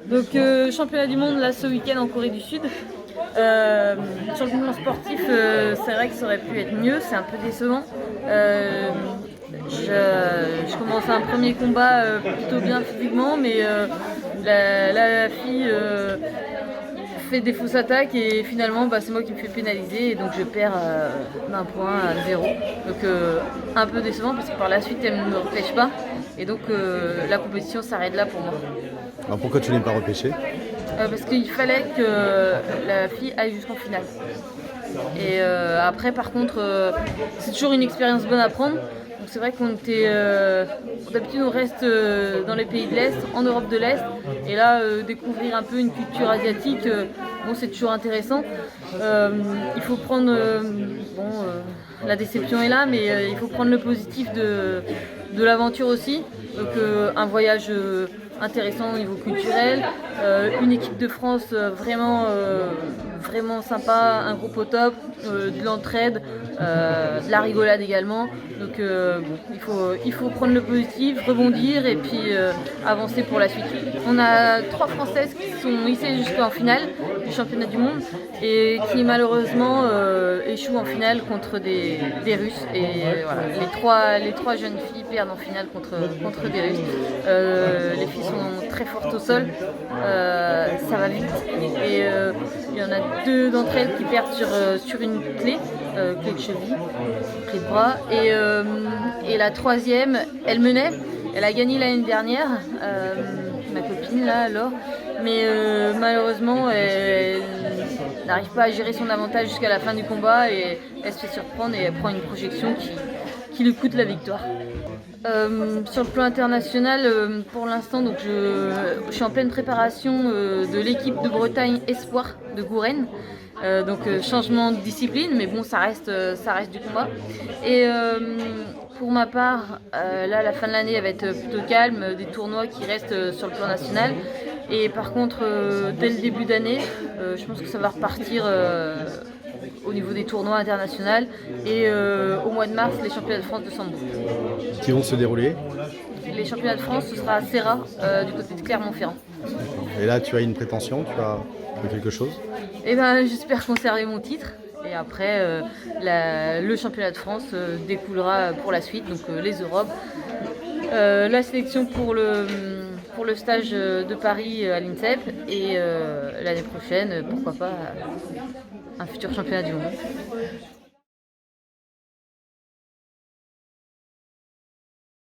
Donc championnat du monde là ce week-end en Corée du Sud. Sur le plan sportif, c'est vrai que ça aurait pu être mieux, c'est un peu décevant. Je commence un premier combat plutôt bien physiquement, mais la fille fait des fausses attaques et finalement c'est moi qui me fais pénaliser et donc je perds d'un point à 0. Donc un peu décevant parce que par la suite elle ne me repêche pas et donc la compétition s'arrête là pour moi. Alors pourquoi tu n'es pas repêché? Parce qu'il fallait que la fille aille jusqu'en finale. Et après par contre c'est toujours une expérience bonne à prendre. Donc c'est vrai qu'on était d'habitude on reste dans les pays de l'Est, en Europe de l'Est, et là découvrir un peu une culture asiatique, c'est toujours intéressant. Il faut prendre la déception est là, mais il faut prendre le positif de l'aventure aussi. Donc un voyage intéressant au niveau culturel, une équipe de France vraiment sympa, un groupe au top, de l'entraide, de la rigolade également. Donc il faut prendre le positif, rebondir et puis avancer pour la suite. On a 3 Françaises qui sont hissées jusqu'en finale du championnat du monde et qui malheureusement échouent en finale contre des Russes. Et voilà, les trois jeunes filles perdent en finale contre des Russes. Les filles sont très fortes au sol, ça va vite. Et il y en a 2 d'entre elles qui perdent sur une clé de cheville, clé de bras. Et la 3e, elle menait, elle a gagné l'année dernière, ma copine là alors, mais malheureusement elle n'arrive pas à gérer son avantage jusqu'à la fin du combat et elle se fait surprendre et elle prend une projection qui lui coûte la victoire. Sur le plan international, pour l'instant, donc je suis en pleine préparation de l'équipe de Bretagne Espoir de Gouren. Donc changement de discipline, mais bon, ça reste du combat. Et pour ma part, là, la fin de l'année, elle va être plutôt calme, des tournois qui restent sur le plan national. Et par contre, dès le début d'année, je pense que ça va repartir au niveau des tournois internationaux et au mois de mars, les championnats de France de sambo. Qui vont se dérouler? Les championnats de France, ce sera à Serra, du côté de Clermont-Ferrand. Et là, tu as une prétention, tu as quelque chose? Et j'espère conserver mon titre. Et après, le championnat de France découlera pour la suite, donc les Europes. La sélection pour le stage de Paris à l'INSEP et l'année prochaine, pourquoi pas, un futur championnat du monde.